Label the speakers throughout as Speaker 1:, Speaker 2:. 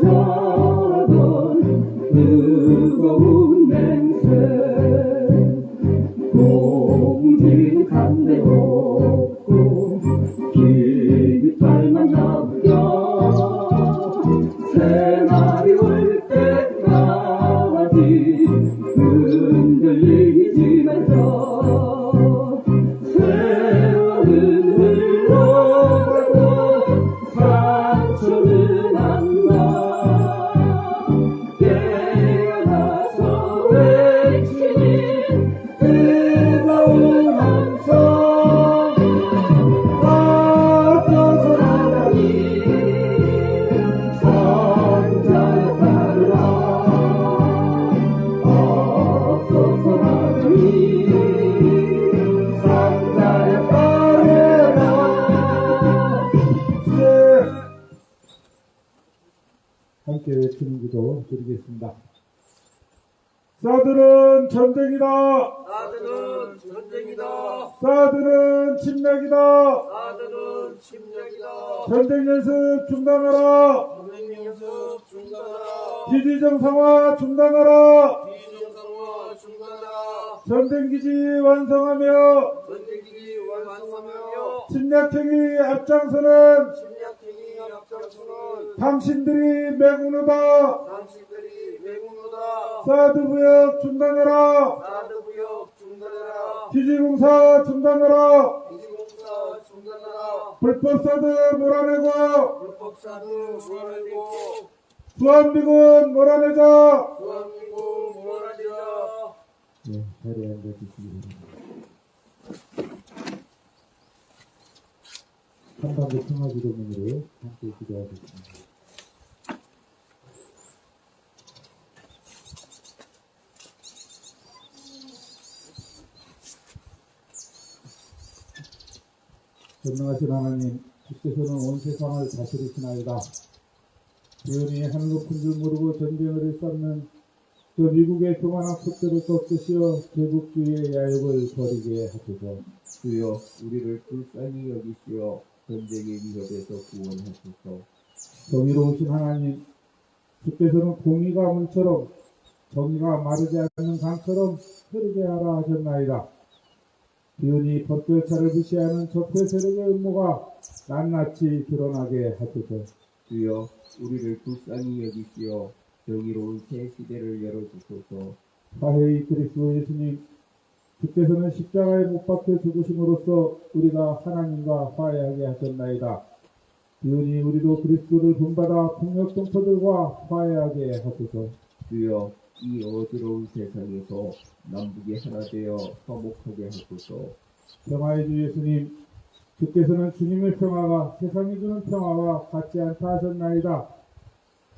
Speaker 1: 사라져던 뜨거운 냄새 공기 간대 없고 깃발만 남겨 새날이 올 때까지 흔들리지 말자 세월은 흘러가고 상처는 안가 깨어나서 외치니 뜨거운 함성 앞서서 나가니 상자에 따르라 앞서서 나가니 상자에 따르라.
Speaker 2: 함께 외치는 기도 드리겠습니다. 사드는 전쟁이다.
Speaker 3: 사드는 전쟁이다.
Speaker 2: 사드는 침략이다.
Speaker 3: 사드는 침략이다.
Speaker 2: 전쟁 연습 중단하라.
Speaker 3: 전쟁 연습 중단하라.
Speaker 2: 기지 정상화 중단하라.
Speaker 3: 비정상화 중단하라.
Speaker 2: 전쟁기지 완성하며
Speaker 3: 전쟁기지 완성하며
Speaker 2: 침략행위 앞장서는
Speaker 3: 침략행위 앞장서는
Speaker 2: 당신들이 매국노다.
Speaker 3: 당신들이 매국노다.
Speaker 2: 사드부역 중단하라.
Speaker 3: 사드부역 중단하라.
Speaker 2: 기지공사 중단하라.
Speaker 3: 기지공사 중단하라.
Speaker 2: 불법 사드 몰아내고
Speaker 3: 불법 사드 몰아내고
Speaker 2: 주한미군 몰아내자.
Speaker 3: 주한미군 몰아내자.
Speaker 2: 네, 자리에 앉아주시기 바랍니다. 한반도 평화기도문으로 함께 기도하겠습니다. 전능하신 하나님, 주께서는 온 세상을 다스리시나이다. 지연이 하늘 높은 줄 모르고 전쟁을 일삼는 저 미국의 교만한 속들을 꺾으시어 제국주의의 야욕을 버리게 하소서.
Speaker 4: 주여 우리를 불쌍히 여기시어 전쟁의 위협에서 구원하소서.
Speaker 2: 정의로우신 하나님, 주께서는 공의가 물처럼 정의가 마르지 않는 강처럼 흐르게 하라 하셨나이다. 기운이 벗결차를 무시하는 적폐 세력의 음모가 낱낱이 드러나게 하소서.
Speaker 4: 주여 우리를 불쌍히 여기시어 정의로운 새 시대를 열어주소서.
Speaker 2: 화해의 그리스도 예수님, 주께서는 십자가에 못 박혀 죽으심으로써 우리가 하나님과 화해하게 하셨나이다. 기운이 우리도 그리스도를 본받아 폭력 동포들과 화해하게 하소서.
Speaker 4: 주여 이 어지러운 세상에서 남북이 하나 되어 화목하게 하소서.
Speaker 2: 평화의 주 예수님, 주께서는 주님의 평화가 세상이 주는 평화와 같지 않다 하셨나이다.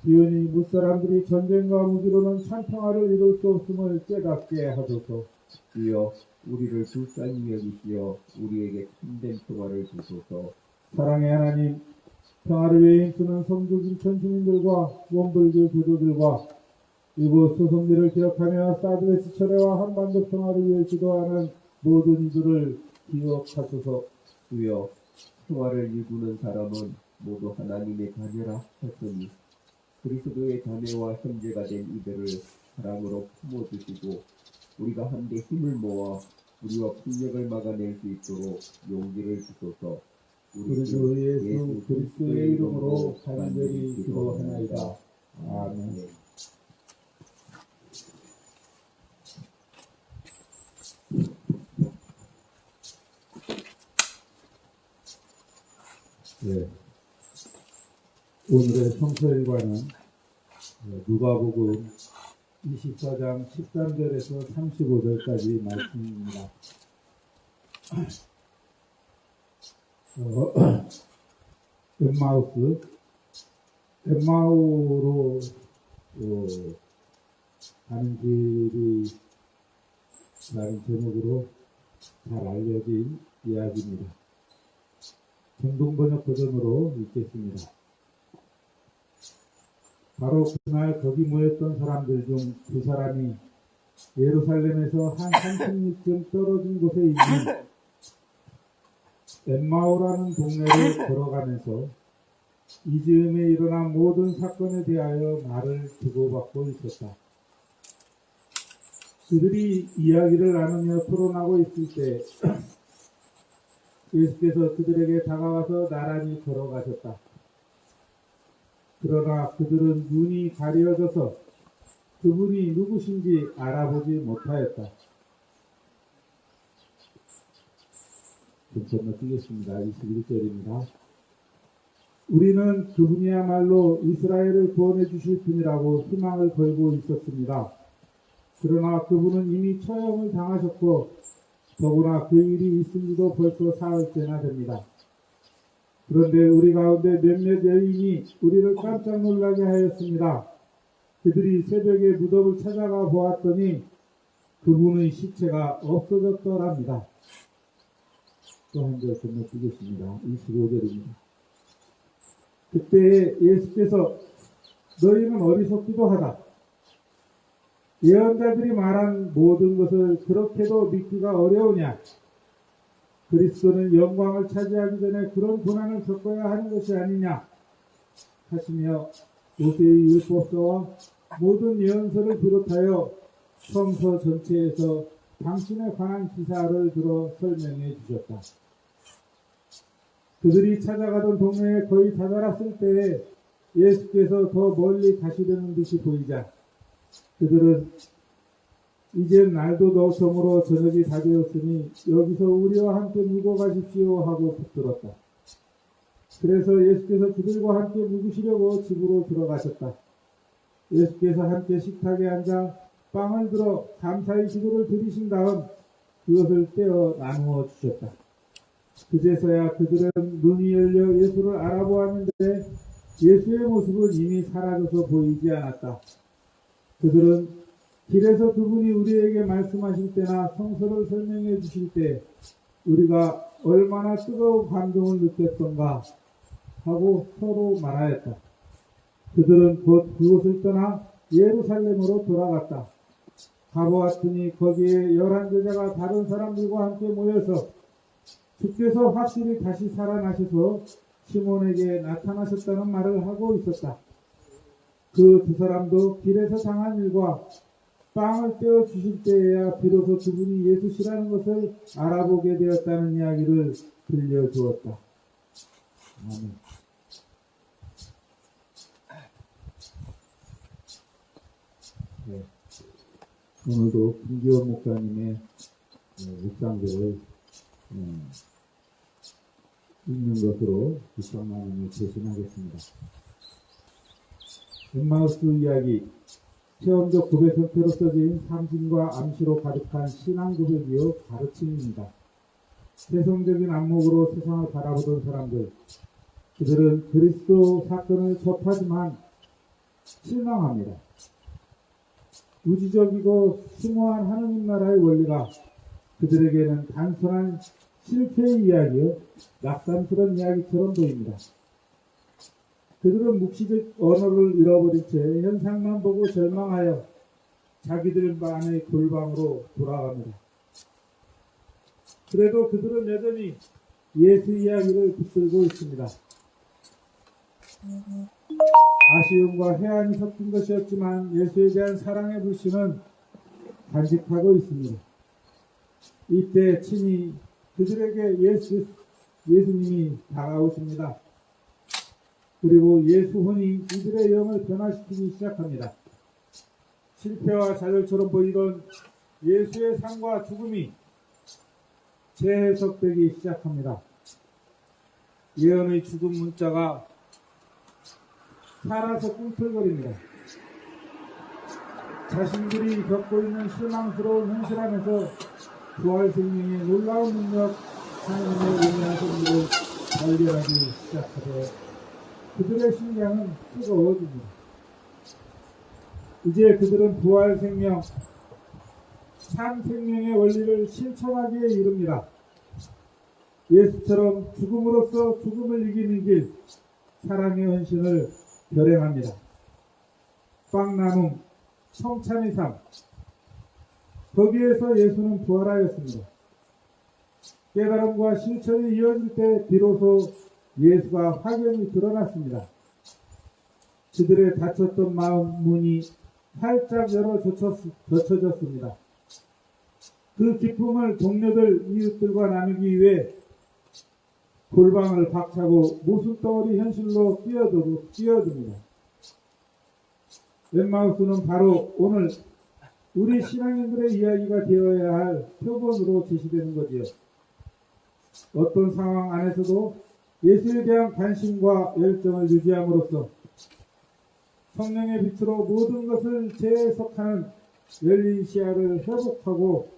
Speaker 2: 기운이 무사람들이 전쟁과 무기로는 참 평화를 이룰 수 없음을 깨닫게 하소서.
Speaker 4: 주여 우리를 불쌍히 여기시어 우리에게 참된 평화를 주소서.
Speaker 2: 사랑의 하나님, 평화를 위해 힘쓰는 성주 김천 주민들과 원불교 교도들과 이곳 소송들을 기억하며 사드웨스 철회와 한반도 평화를 위해 기도하는 모든 이들을 기억하소서.
Speaker 4: 주여 평화를 이루는 사람은 모두 하나님의 자녀라 하셨으니 그리스도의 자매와 형제가 된 이들을 사랑으로 품어주시고 우리가 한데 힘을 모아 우리와 폭력을 막아낼 수 있도록 용기를 주소서.
Speaker 2: 우리 주 예수 그리스도의 이름으로 간절히 기도하나이다. 아멘. 네. 오늘의 성서일과는 누가복음 24장 13절에서 35절까지 말씀입니다. 엠마오로 가는 길이 라는 제목으로 잘 알려진 이야기입니다. 공동번역 버전으로 읽겠습니다. 바로 그날 거기 모였던 사람들 중 두 사람이 예루살렘에서 한 30리쯤 떨어진 곳에 있는 엠마오라는 동네를 걸어가면서 이 즈음에 일어난 모든 사건에 대하여 말을 주고받고 있었다. 그들이 이야기를 나누며 토론하고 있을 때 예수께서 그들에게 다가와서 나란히 걸어가셨다. 그러나 그들은 눈이 가려져서 그분이 누구신지 알아보지 못하였다. 좀 건너뛰겠습니다. 21절입니다. 우리는 그분이야말로 이스라엘을 구원해 주실 분이라고 희망을 걸고 있었습니다. 그러나 그분은 이미 처형을 당하셨고 더구나 그 일이 있은 지도 벌써 사흘째나 됩니다. 그런데 우리 가운데 몇몇 여인이 우리를 깜짝 놀라게 하였습니다. 그들이 새벽에 무덤을 찾아가 보았더니 그분의 시체가 없어졌더랍니다. 또 한 절 건너뛰겠습니다. 25절입니다. 그때 예수께서 너희는 어리석기도 하다. 예언자들이 말한 모든 것을 그렇게도 믿기가 어려우냐? 그리스도는 영광을 차지하기 전에 그런 고난을 겪어야 하는 것이 아니냐? 하시며 모세의 율법서와 모든 예언서를 비롯하여 성서 전체에서 당신에 관한 기사를 들어 설명해 주셨다. 그들이 찾아가던 동네에 거의 다다랐을 때에 예수께서 더 멀리 가시려는 듯이 보이자 그들은 이젠 날도 더 저물어 저녁이 다 되었으니 여기서 우리와 함께 묵어 가십시오 하고 붙들었다. 그래서 예수께서 그들과 함께 묵으시려고 집으로 들어가셨다. 예수께서 함께 식탁에 앉아 빵을 들어 감사의 기도를 드리신 다음 그것을 떼어 나누어 주셨다. 그제서야 그들은 눈이 열려 예수를 알아보았는데 예수의 모습은 이미 사라져서 보이지 않았다. 그들은 길에서 그분이 우리에게 말씀하실 때나 성서를 설명해 주실 때 우리가 얼마나 뜨거운 감동을 느꼈던가 하고 서로 말하였다. 그들은 곧 그곳을 떠나 예루살렘으로 돌아갔다. 가보았더니 거기에 11제자가 다른 사람들과 함께 모여서 주께서 확실히 다시 살아나셔서 시몬에게 나타나셨다는 말을 하고 있었다. 그 두 사람도 길에서 당한 일과 빵을 떼어 주실 때에야 비로소 그분이 예수시라는 것을 알아보게 되었다는 이야기를 들려주었다. 아멘. 네. 오늘도 김기원 목사님의 묵상들을 읽는 것으로 묵상만을 대신하겠습니다. 엠마우스 이야기, 체험적 고백 형태로 써진 상징과 암시로 가득한 신앙 고백이요 가르침입니다. 세상적인 안목으로 세상을 바라보던 사람들, 그들은 그리스도 사건을 접하지만 실망합니다. 우주적이고 심오한 하느님 나라의 원리가 그들에게는 단순한 실패의 이야기요 낙담스러운 이야기처럼 보입니다. 그들은 묵시적 언어를 잃어버린 채 현상만 보고 절망하여 자기들만의 골방으로 돌아갑니다. 그래도 그들은 여전히 예수 이야기를 붙들고 있습니다. 아쉬움과 해안이 섞인 것이었지만 예수에 대한 사랑의 불씨는 간직하고 있습니다. 이때 친히 그들에게 예수님이 다가오십니다. 그리고 예수혼이 이들의 영을 변화시키기 시작합니다. 실패와 좌절처럼 보이던 예수의 삶과 죽음이 재해석되기 시작합니다. 예언의 죽음 문자가 살아서 꿈틀거립니다. 자신들이 겪고 있는 실망스러운 현실 안에서 부활 생명의 놀라운 능력, 하나님의 은혜하신 일을 발견하기 시작하되 그들의 심장은 뜨거워집니다. 이제 그들은 부활 생명, 산 생명의 원리를 실천하기에 이릅니다. 예수처럼 죽음으로써 죽음을 이기는 길, 사랑의 헌신을 결행합니다. 빵 나눔, 성찬의 삶, 거기에서 예수는 부활하였습니다. 깨달음과 실천이 이어질 때 비로소 예수가 확연히 드러났습니다. 그들의 닫혔던 마음 문이 활짝 열어 젖혀졌습니다. 그 기쁨을 동료들, 이웃들과 나누기 위해 골방을 박차고 모순덩어리 현실로 뛰어듭니다. 엠마우스는 바로 오늘 우리 신앙인들의 이야기가 되어야 할 표본으로 제시되는 거지요. 어떤 상황 안에서도 예수에 대한 관심과 열정을 유지함으로써 성령의 빛으로 모든 것을 재해석하는 열린 시야를 회복하고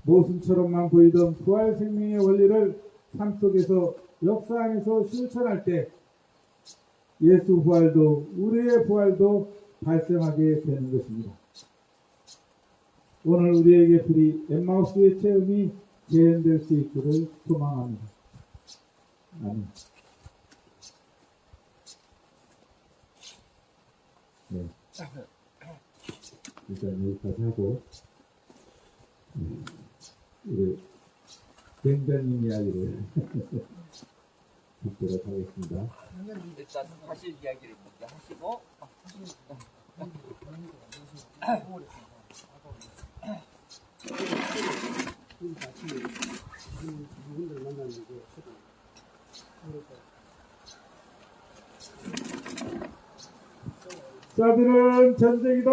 Speaker 2: 모순처럼만 보이던 부활 생명의 원리를 삶 속에서 역사 안에서 실천할 때 예수 부활도 우리의 부활도 발생하게 되는 것입니다. 오늘 우리에게 부디 엠마우스의 체험이 재현될 수 있기를 소망합니다. 아멘. 네. 일단 여기까지 하고 우리 뱅뱅님 이야기를 듣도록 하겠습니다.
Speaker 3: 일단 하실 이야기를 먼저 하시고
Speaker 2: 사드는 전쟁이다.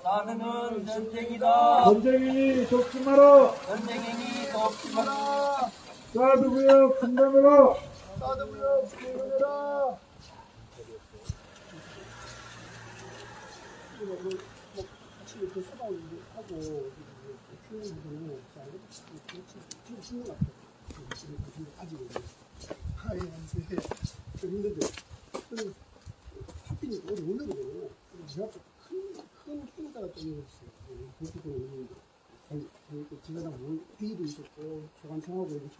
Speaker 3: 나는 전쟁이다.
Speaker 2: 전쟁이니 돕지 마라.
Speaker 3: 전쟁이니 돕지 마라.
Speaker 2: 사드구역 중단하라.
Speaker 3: 사드무역 중단하라.
Speaker 5: 힘든데 하필이 오늘 오늘이거든요. 제가 큰 행사가 좀 있었어요. 그렇기 때문에 제가 다 회의도 있었고 조간청하고 똥을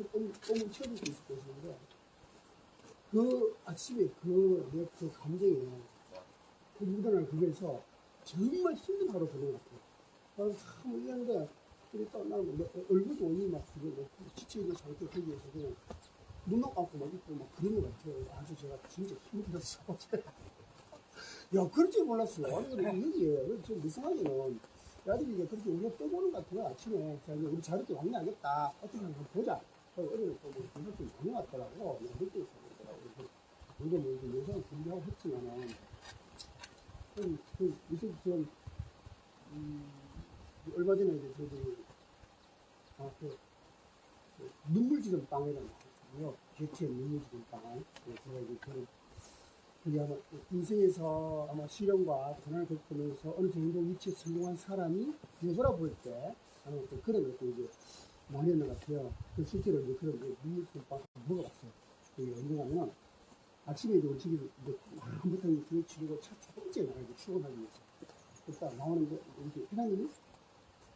Speaker 5: 치워줄 수 있을 것인데 그 아침에 그 감정이 그 묻어나는 그게서 정말 힘든 하루 보낸 것 같아요. 참 이해하는데 또 나는 얼굴도 오니 막 그러고 지쳐있는 상태 거기에서 그냥 눈만 감고 막 있고 막 그런 것 같아요. 아주 제가 진짜 힘들었어. 야, 그럴 줄 몰랐어요. 아니, 여기에, 좀 이상하게는, 야들이 이제 그렇게 우리가 떠보는 것 같아요. 아침에. 자, 이제 우리 자료도 왕래하겠다. 어떻게 한번 보자. 어린이 또 뭐, 공부도 많이 왔더라고. 그렇게 있었더라고. 우리가 뭐, 이제 예상을 준비하고 했지만은, 요새 지금, 얼마 전에 이제 저도, 눈물 지는 빵이라는 거 있잖아요. 개체의 눈물 지는 빵. 제가 이제 그게 아마 인생에서 아마 시련과 고난을 겪으면서 어느 정도 위치에 성공한 사람이 뒤돌아볼 때 아마 그런 어떤 이제 말이었는 것 같아요. 실제로 이제 그런 눈물 지는 빵을 먹어봤어요. 그게 언제 가면 아침에 이제 우리 집에서 이제 한부터 이제 등을 치르고 첫 번째 날 이제 출근하기 위해서. 그러니까 나오는데 이렇게 회장님이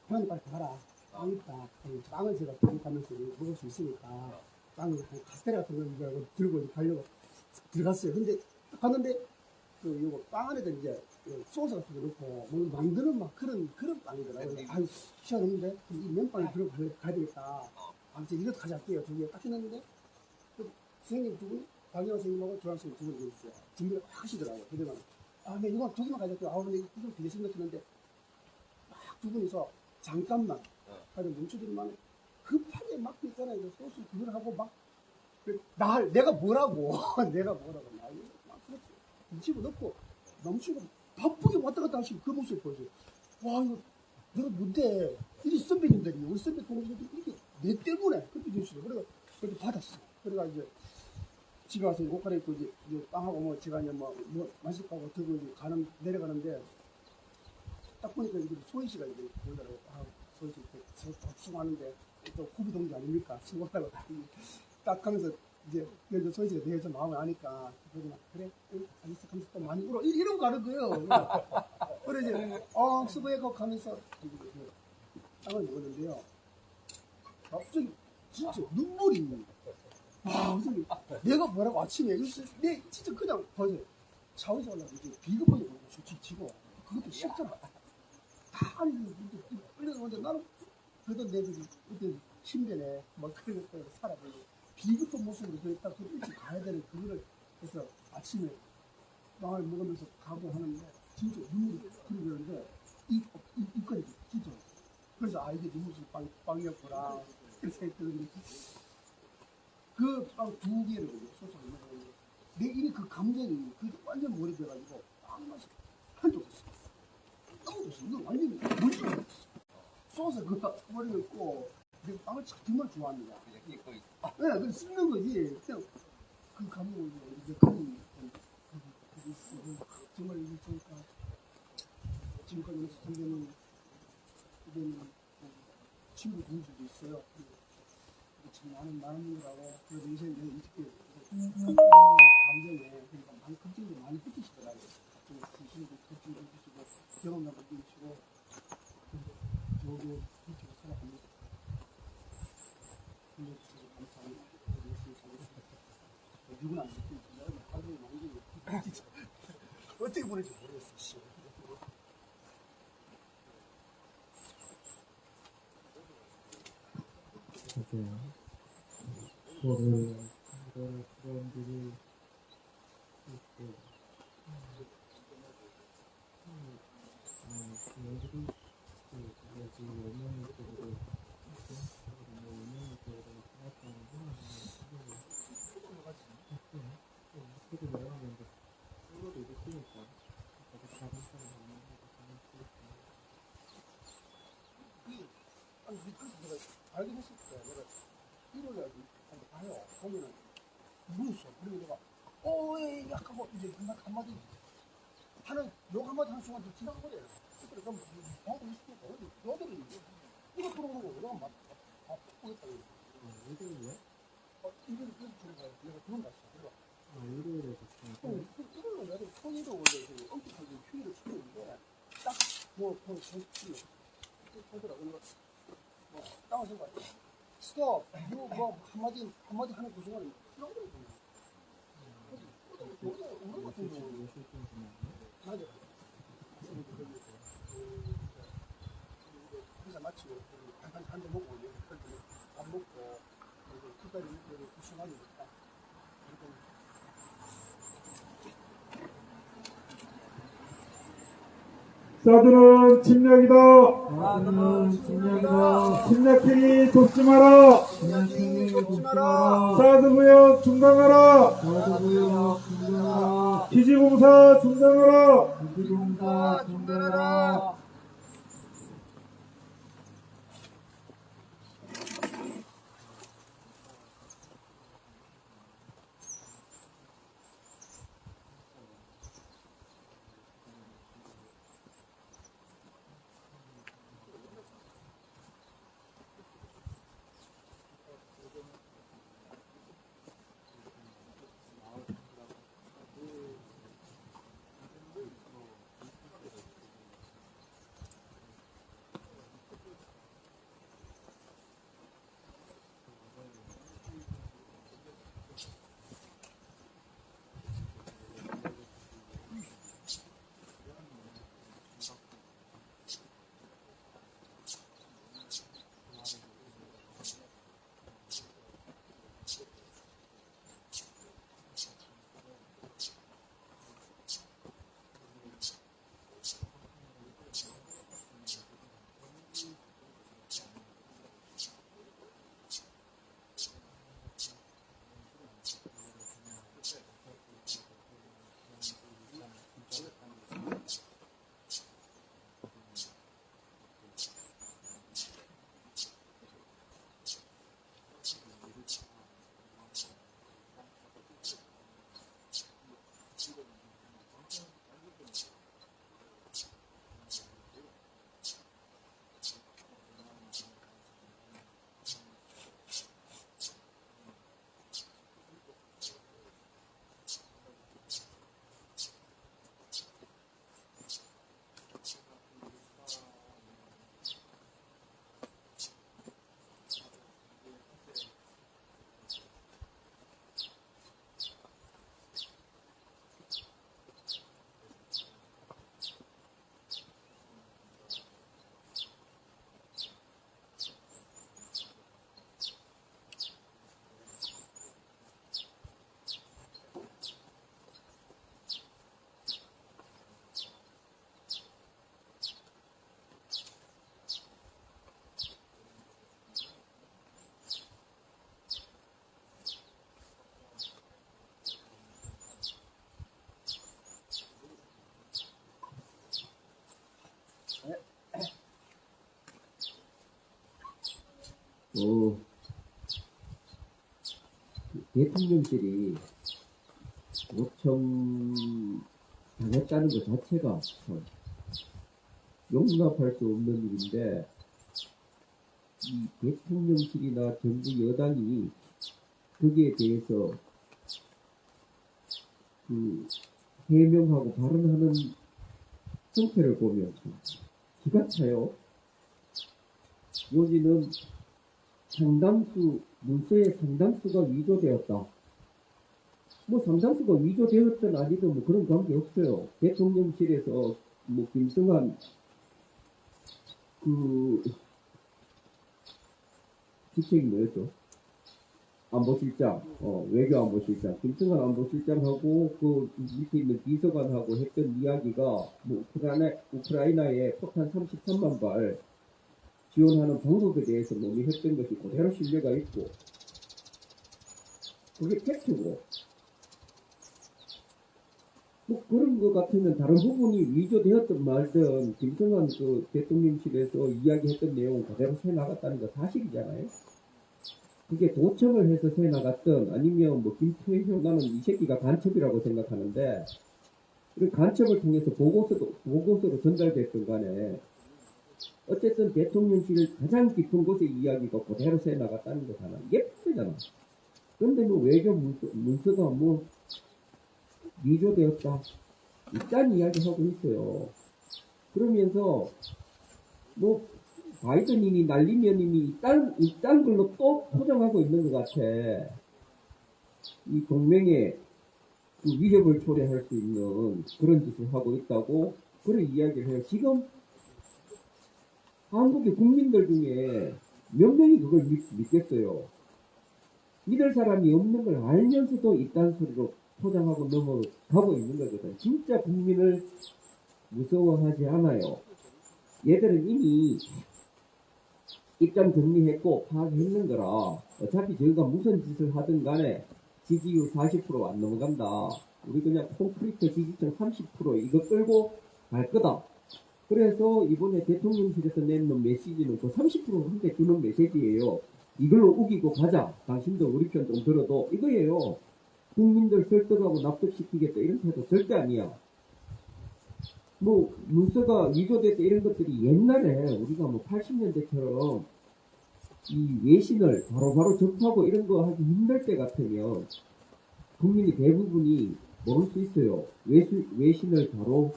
Speaker 5: 빨리 가라. 빵 있다. 빵을 제가 가면서 먹을 수 있으니까 빵을 카스테라 같은 거 들고 가려고 들어갔어요. 근데 갔는데 요거 빵 안에다 이제 소스 같은 거 넣고 뭘 만드는 막 그런 빵이더라고요. 아유 시원한데 이 면빵을 들고 가야 되겠다. 아무튼 이것도 가져갈게요. 저기 딱 했는데 선생님 두 분, 박영호 선생님하고 조랑 선생님 두 분이 있어요. 준비를 확 하시더라고요. 그러면 네 이거 두 개만 가져갈게요. 근데 이거 되게 생각했는데 막 두 분이서 잠깐만 하여튼 멈춰드리면 급하게 막 있잖아요. 소스 그걸 하고 막 내가 뭐라고 집어넣고 넘치고 바쁘게 왔다 갔다 하시고 그 모습을 보여줘요. 와 이거 내가 뭔데 우리 선배님들이 우리 선배 동료들이 이렇게 내 때문에 그렇게 되시죠. 그래서 그렇게 받았어. 그래가 이제 집에 와서 옷 갈아입고 이제 빵하고 뭐 제가 이제 뭐 마실 거하고 들고 이제 내려가는데 딱 보니까 이제 소희 씨가 이제 보더라고요. 소희 씨 수고하는데 또 후배 동지 아닙니까? 수고하다고 딱 하면서 이제 소희 씨가 대해서 마음을 아니까 그래 알겠어 하면서 또 많이 울어 이런 거 하는 거예요. 그래 이제 수고해고 하면서 빵을 먹었는데요. 갑자기 진짜 눈물이 무슨 내가 뭐라고 아침에 내 진짜 그냥 벌써 샤워에서 올라가고 이제 비겁하게 보고 지치고 그것도 싫잖아. 다 끌려오는데 나는 그래도 내 그때 침대네 막 그런 거 살아보고 비겁한 모습으로 딱 일찍 가야 되는 그거를 해서 아침에 빵을 먹으면서 각오하는데 진짜 눈물이 흐르는데 이까지 진짜. 그래서 이게 눈물이 빵이었구나 이렇게 생각했더니 그 빵 두 개를 소스를 먹었는데 내 입이 그 감정이 완전 머리 돼가지고 빵 맛이 한쪽 없어. 너무 없어. 이거 완전 물질 없어. 소스 그거 머리가 있고 내 빵을 정말 좋아합니다. 네, 그래서 씹는 거지. 그냥 그 감정을 이제 정말 이게 좋을까. 지금까지 선생님 이제는 친구 동지도 있어요. 지금 많은 분들하고 그래서 요새 내가 이렇게 감정에 그러니까 많이 걱정도 많이 느끼시더라고요. 정신도 걱정도 느끼시고 경험도 느끼시고 저도 느끼고 살아갑니다. 근데 감사합니다. 열심히 살겠습니다. 누구나 안 느끼고 내가 하루에 많이 진짜 어떻게 보낼지 모르겠어.
Speaker 2: 그거를 사람들이 있고 여기도 여기 원명이 쪽으로 원명이 쪽으로 생각하는 그게 내용인데 그거를 이렇게 쓰니까 다른 사람
Speaker 5: 아니, 그래서 내가 알긴 했을 거야. 내가 1월에 한번 봐요. 보면은 무서워. 그리고 내가 예, 약하고 이제 한마디 하는 욕 한마디 하는 순간 좀 지나가버려요. 그래서 그럼 하고 있으니까 너들이 이거 들어오는 거 내가 막 보겠다.
Speaker 2: 일요일에?
Speaker 5: 일요일 그래서 내가 그런 거 봤어. 그래서
Speaker 2: 일요일에
Speaker 5: 일요일로 내가 토요일에 원래 엄격하게 휴일을 치는데 딱뭐 정치 하더라고. 그래서 땅을 생각. 스톱. 뭐 한마디 하는 그 순간에 그런 거를 보면. 우리 같은 경우는 맞아. 회사 마치고 한잔 먹고 밥 먹고 끝까지 그 순간이니까.
Speaker 2: 사드는 침략이다.
Speaker 1: 사드는 침략이다.
Speaker 2: 침략행위 돕지 마라.
Speaker 5: 침략행위 돕지 마라.
Speaker 2: 사드무역 중단하라.
Speaker 1: 사드무역 중단하라.
Speaker 2: 기지공사 중단하라.
Speaker 1: 기지공사 중단하라.
Speaker 4: 대통령실이 당했다는 것 자체가 참 용납할 수 없는 일인데, 이 대통령실이나 정부 여당이 거기에 대해서 해명하고 발언하는 형태를 보면 참 기가 차요. 여기는 문서의 상당수가 위조되었다. 뭐 상당수가 위조되었든 아니든 뭐 그런 관계 없어요. 대통령실에서 뭐 김성한 직책이 뭐였죠? 안보실장, 외교안보실장, 김성한 안보실장하고 그 밑에 있는 비서관하고 했던 이야기가 뭐 우크라이나에 포탄 33만 발 지원하는 방법에 대해서 논의했던 것이 그대로 신뢰가 있고, 그게 팩트고, 뭐 그런 것 같으면 다른 부분이 위조되었든 말든 김성한 그 대통령실에서 이야기했던 내용 그대로 새 나갔다는 거 사실이잖아요. 그게 도청을 해서 새 나갔든 아니면 뭐 김태효, 나는 이 새끼가 간첩이라고 생각하는데, 그 간첩을 통해서 보고서로 전달됐든 간에 어쨌든 대통령실 가장 깊은 곳의 이야기가 그대로 새 나갔다는 거 하나. 이게 팩트잖아. 그런데 뭐 외교 문서가 뭐 위조되었다, 이딴 이야기 하고 있어요. 그러면서 뭐 바이든이니 날리면이니 이딴 걸로 또 포장하고 있는 것 같아. 이 동맹에 그 위협을 초래할 수 있는 그런 짓을 하고 있다고 그런 이야기를 해요. 지금 한국의 국민들 중에 몇 명이 그걸 믿겠어요. 믿을 사람이 없는 걸 알면서도 이딴 소리로 포장하고 넘어가고 있는 거거든. 진짜 국민을 무서워하지 않아요. 얘들은 이미 입장 정리했고 파악했는 거라 어차피 저희가 무슨 짓을 하든 간에 지지율 40% 안 넘어간다. 우리 그냥 콘크리트 지지층 30% 이거 끌고 갈 거다. 그래서 이번에 대통령실에서 내는 메시지는 그 30%한테 주는 메시지예요. 이걸로 우기고 가자. 당신도 우리 편 좀 들어도 이거예요. 국민들 설득하고 납득시키겠다 이런 태도 절대 아니야. 뭐 문서가 위조됐다 이런 것들이 옛날에 우리가 뭐 80년대처럼 이 외신을 바로바로 접하고 이런 거 하기 힘들 때 같으면 국민이 대부분이 모를 수 있어요. 외신을 바로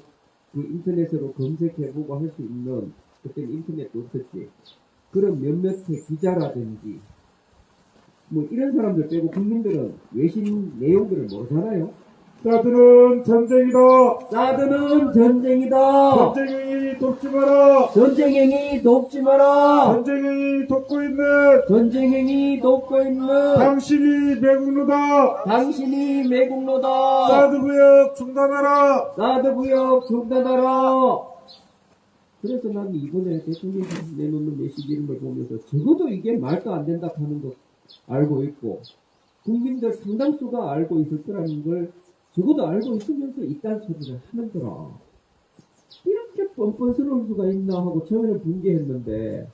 Speaker 4: 그 인터넷으로 검색해보고 할 수 있는, 그때는 인터넷도 없었지. 그런 몇몇의 기자라든지 뭐 이런 사람들 빼고 국민들은 외신 내용들을 모르잖아요.
Speaker 2: 사드는 전쟁이다.
Speaker 4: 사드는 전쟁이다.
Speaker 2: 전쟁행위 돕지 마라.
Speaker 4: 전쟁행위 돕지 마라.
Speaker 2: 전쟁행위 돕고 있는
Speaker 4: 전쟁행위 돕고 있는
Speaker 2: 당신이 매국노다.
Speaker 4: 당신이 매국노다.
Speaker 2: 사드구역 중단하라.
Speaker 4: 사드구역 중단하라. 그래서 나는 이번에 대통령이 내놓는 메시지 이런 걸 보면서 적어도 이게 말도 안 된다 하는 거 알고 있고 국민들 상당수가 알고 있을 거라는 걸 적어도 알고 있으면서 이딴 소리를 하는 거라. 이렇게 뻔뻔스러울 수가 있나 하고 처음에는 분개했는데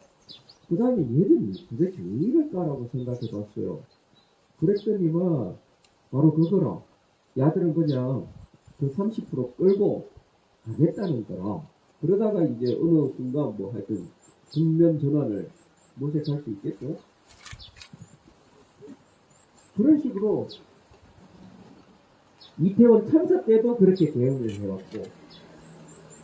Speaker 4: 그 다음에 얘들이 도대체 왜 이럴까라고 생각해 봤어요. 그랬더니만 바로 그거라. 야들은 그냥 그 30% 끌고 가겠다는 거라. 그러다가 이제 어느 순간 뭐 하여튼 국면 전환을 모색할 수 있겠죠. 그런 식으로 이태원 참사 때도 그렇게 대응을 해왔고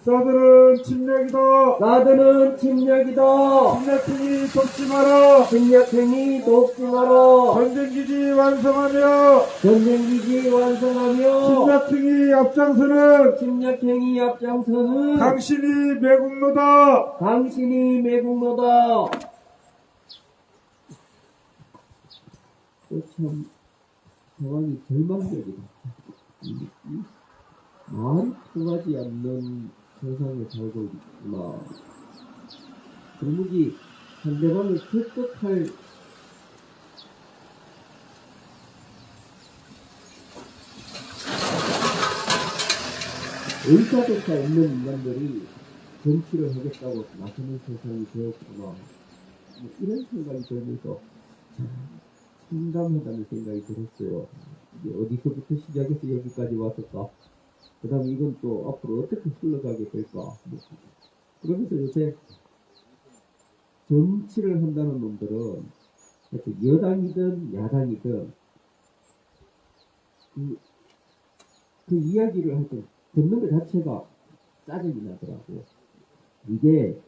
Speaker 2: 사드는 침략이다.
Speaker 4: 사드는 침략이다.
Speaker 2: 침략행위 돕지 마라.
Speaker 4: 침략행위 돕지 마라.
Speaker 2: 전쟁기지 완성하며
Speaker 4: 전쟁기지 완성하며
Speaker 2: 침략행위 앞장서는
Speaker 4: 당신이
Speaker 2: 매국노다.
Speaker 4: 당신이 매국노다. 참 상황이 절망적이다. 말이 통하지 않는 세상에 살고 있구나. 도무지 상대방을 설득할 의사조차 없는 인간들이 정치를 하겠다고 나서는 세상이 되었구나. 뭐 이런 생각이 들면서 참담하다는 생각이 들었어요. 이게 어디서부터 시작해서 여기까지 왔을까? 그 다음에 이건 또 앞으로 어떻게 흘러가게 될까? 뭐 그러면서 요새 정치를 한다는 놈들은 여당이든 야당이든 그 이야기를 하여튼 듣는 것 자체가 짜증이 나더라고. 이게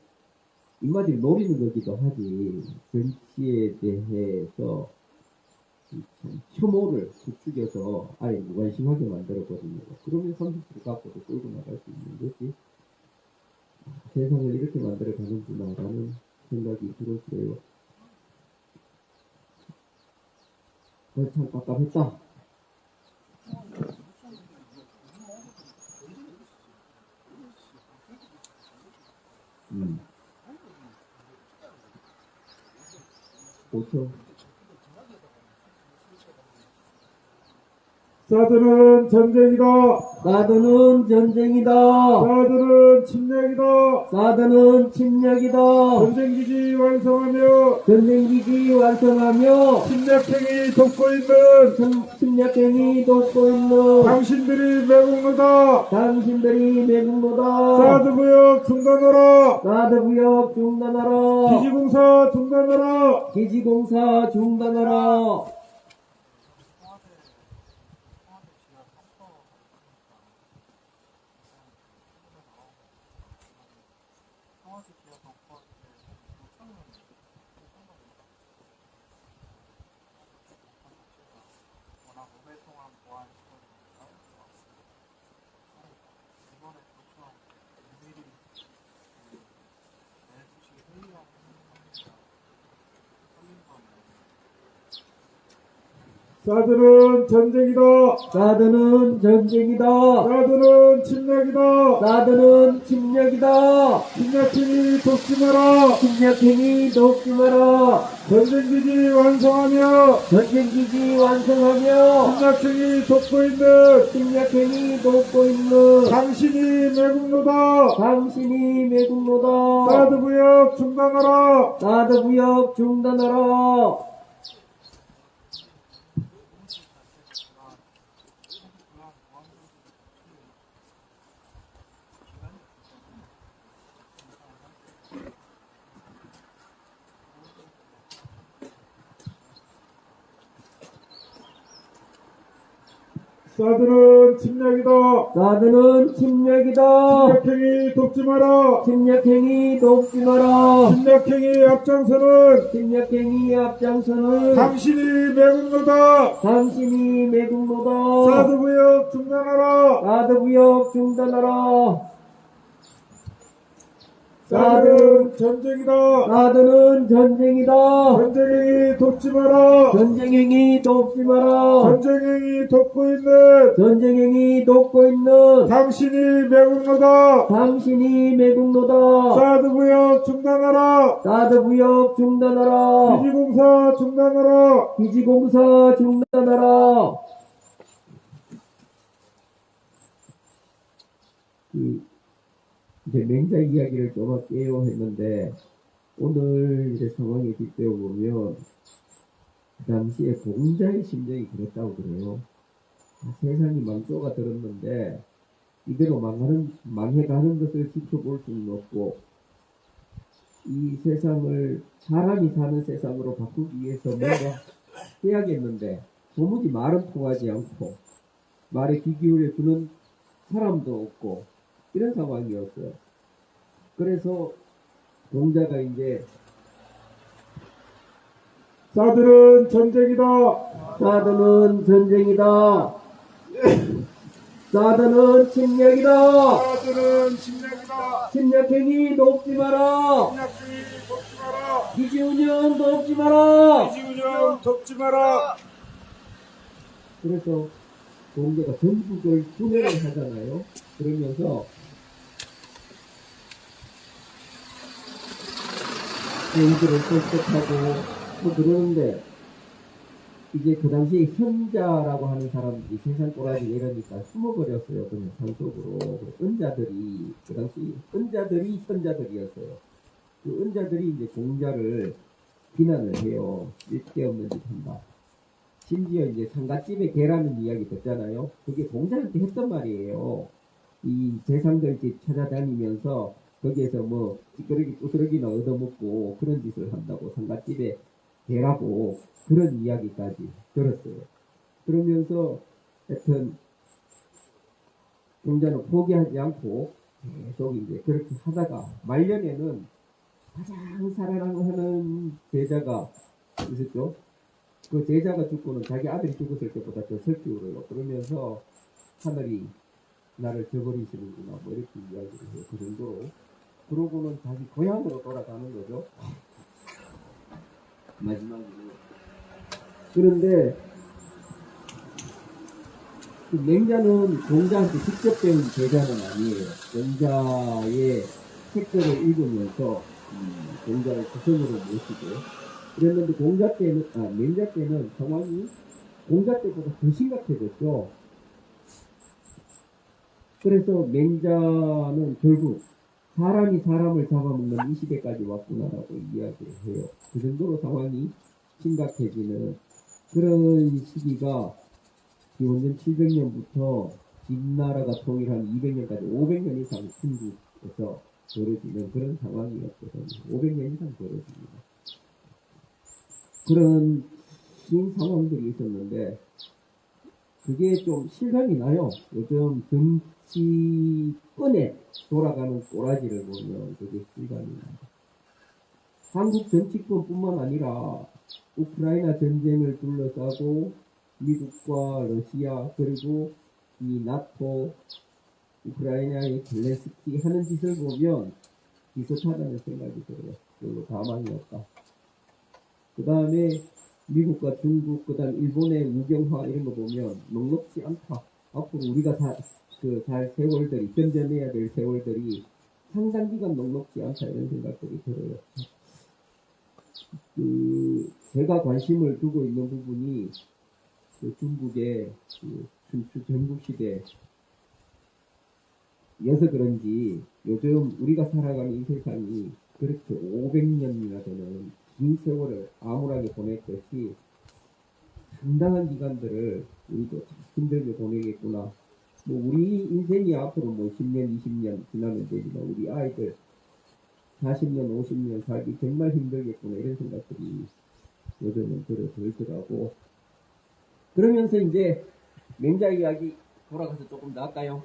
Speaker 4: 이마디 노리는 거기도 하지. 정치에 대해서 참 혐오를 부추겨서 아예 무관심하게 만들었거든요. 그러면 30% 갖고도 끌고 나갈 수 있는 거지. 세상을 이렇게 만들어 가는구나라는 생각이 들었어요. 참 깝깝했다. 그렇죠.
Speaker 2: 사드는 전쟁이다.
Speaker 4: 사드는 전쟁이다.
Speaker 2: 사드는 침략이다.
Speaker 4: 사드는 침략이다.
Speaker 2: 전쟁기지 완성하며
Speaker 4: 전쟁기지 완성하며
Speaker 2: 침략행위 돕고 있는
Speaker 4: 침략행위 돕고 있는
Speaker 2: 당신들이 매국노다.
Speaker 4: 당신들이 매국노다.
Speaker 2: 사드구역 중단하라.
Speaker 4: 사드구역 중단하라.
Speaker 2: 기지공사 중단하라.
Speaker 4: 기지공사 중단하라.
Speaker 2: 사드는 전쟁이다.
Speaker 4: 사드는 전쟁이다.
Speaker 2: 사드는 침략이다.
Speaker 4: 사드는 침략이다.
Speaker 2: 침략행위 돕지 마라.
Speaker 4: 침략행위 돕지 마라.
Speaker 2: 전쟁기지 완성하며
Speaker 4: 전쟁기지 완성하며
Speaker 2: 침략행위 돕고 있는
Speaker 4: 침략행위 돕고 있는
Speaker 2: 당신이 매국노다.
Speaker 4: 당신이 매국노다.
Speaker 2: 사드구역 중단하라.
Speaker 4: 사드구역 중단하라.
Speaker 2: 사드는 침략이다.
Speaker 4: 사드는 침략이다.
Speaker 2: 침략행위 돕지 마라.
Speaker 4: 침략행위 돕지 마라.
Speaker 2: 침략행위 앞장서는
Speaker 4: 침략행위 앞장서는
Speaker 2: 당신이 매국노다.
Speaker 4: 당신이 매국노다.
Speaker 2: 사드구역 중단하라.
Speaker 4: 사드구역 중단하라.
Speaker 2: 사드는 전쟁이다.
Speaker 4: 사드는 전쟁이다.
Speaker 2: 전쟁행위 돕지 마라.
Speaker 4: 전쟁행위 돕지 마라.
Speaker 2: 전쟁행위 돕고 있는
Speaker 4: 전쟁행위 돕고 있는
Speaker 2: 당신이 매국노다.
Speaker 4: 당신이 매국노다.
Speaker 2: 사드구역 중단하라.
Speaker 4: 사드구역 중단하라.
Speaker 2: 기지공사 중단하라.
Speaker 4: 기지공사 중단하라. 이제 맹자 이야기를 좀 할게요 했는데, 오늘 이제 상황에 빗대어 보면, 그 당시에 공자의 심정이 그랬다고 그래요. 세상이 망조가 들었는데, 이대로 망해가는 것을 지켜볼 수는 없고, 이 세상을 사람이 사는 세상으로 바꾸기 위해서 뭔가 해야겠는데, 도무지 말은 통하지 않고, 말에 귀 기울여 주는 사람도 없고, 이런 상황이었어요. 그래서 공자가 이제
Speaker 2: 사드는 전쟁이다.
Speaker 4: 사드는 전쟁이다. 사드는 침략이다.
Speaker 2: 사드는 침략이다.
Speaker 4: 침략행위 돕지 마라.
Speaker 2: 침략행위 돕지 마라.
Speaker 4: 기지운영 돕지 마라.
Speaker 2: 기지운영 돕지 마라.
Speaker 4: 그래서 공자가 전국을 분해를 하잖아요. 그러면서 이들을 설득하고 또 그러는데, 이제 그 당시에 현자라고 하는 사람들이 세상 꼬라지가 이러니까 숨어버렸어요. 그냥 산속으로. 그 당시 은자들이 현자들이었어요. 그 은자들이 이제 공자를 비난을 해요. 쓸데없는 짓 한다. 심지어 이제 상갓집에 개라는 이야기 듣잖아요. 그게 공자한테 했던 말이에요. 이 제3들 집 찾아다니면서 거기에서 뭐 찌끄러기 부스러기나 얻어먹고 그런 짓을 한다고 상갓집에 개라고 그런 이야기까지 들었어요. 그러면서 하여튼 공자는 포기하지 않고 계속 이제 그렇게 하다가 말년에는 가장 사랑하는 제자가 있었죠. 그 제자가 죽고는 자기 아들이 죽었을 때보다 더 슬피 울어요. 그러면서 하늘이 나를 저버리시는구나 뭐 이렇게 이야기를 해요. 그 정도로. 그러고는 자기 고향으로 돌아가는 거죠. 마지막으로. 그런데 그 맹자는 공자한테 직접 배운 제자는 아니에요. 공자의 책들을 읽으면서 공자를 구성으로 모시고 그랬는데 맹자 때는 상황이 공자 때보다 더 심각해졌죠. 그래서 맹자는 결국 사람이 사람을 잡아먹는 이 시대까지 왔구나라고 이야기를 해요. 그 정도로 상황이 심각해지는 그런 시기가 기원전 700년부터 진나라가 통일한 200년까지 500년 이상 중국에서 벌어지는 그런 상황이었거든요. 500년 이상 벌어집니다. 그런 긴 상황들이 있었는데 그게 좀 실감이 나요. 요즘 정치권에 돌아가는 꼬라지를 보면 그게 실감이 나요. 한국 정치권뿐만 아니라 우크라이나 전쟁을 둘러싸고 미국과 러시아 그리고 이 나토 우크라이나의 젤렌스키 하는 짓을 보면 비슷하다는 생각이 들어요. 별로 가망이 없다. 그 다음에 미국과 중국, 그 다음 일본의 우경화 이런 거 보면 넉넉지 않다. 앞으로 우리가 살 세월들이, 견뎌내야 될 세월들이 상당 기간 넉넉지 않다 이런 생각들이 들어요. 제가 관심을 두고 있는 부분이 중국의 춘추 전국시대 여서 그런지 요즘 우리가 살아가는 이 세상이 그렇게 500년이나 되는 긴 세월을 암울하게 보냈듯이 상당한 기간들을 우리도 힘들게 보내겠구나. 뭐 우리 인생이 앞으로 뭐 10년, 20년 지나면 되지만 우리 아이들 40년, 50년 살기 정말 힘들겠구나 이런 생각들이 요즘은 들더라고. 그러면서 이제 맹자 이야기 돌아가서 조금 더 할까요?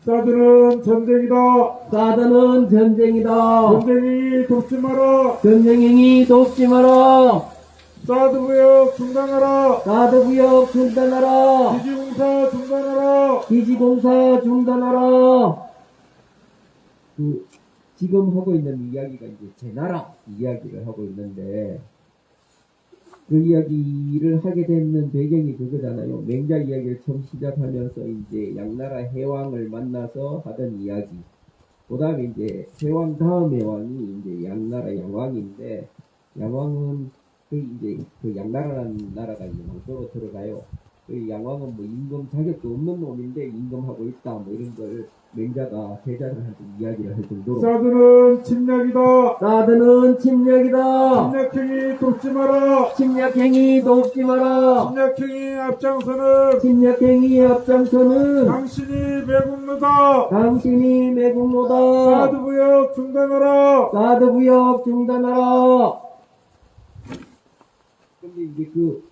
Speaker 2: 사드는 전쟁이다.
Speaker 1: 사드는 전쟁이다.
Speaker 2: 전쟁이 돕지 마라.
Speaker 1: 전쟁행위 돕지 마라.
Speaker 2: 사드부역 중단하라.
Speaker 1: 사드부역 중단하라.
Speaker 2: 기지공사 중단하라.
Speaker 1: 기지공사 중단하라.
Speaker 4: 지금 하고 있는 이야기가 이제 제나라 이야기를 하고 있는데 그 이야기를 하게 되는 배경이 그거잖아요. 맹자 이야기를 처음 시작하면서 이제 양나라 해왕을 만나서 하던 이야기. 그 다음에 이제 해왕 다음의 왕이 이제 양나라 양왕인데 양왕은 그 양나라라는 나라가 이제 왕조로 들어가요. 그 양왕은 뭐 임금 자격도 없는 놈인데 임금하고 있다 뭐 이런 걸 맹자가 제자들한테 이야기를 할 정도로
Speaker 2: 사드는 침략이다.
Speaker 1: 사드는 침략이다.
Speaker 2: 침략행위 돕지 마라.
Speaker 1: 침략행위 돕지 마라.
Speaker 2: 침략행위 앞장서는
Speaker 1: 침략행위 앞장서는
Speaker 2: 당신이 매국노다.
Speaker 1: 당신이 매국노다.
Speaker 2: 사드부역 중단하라.
Speaker 1: 사드부역 중단하라.
Speaker 4: 근데 이제 그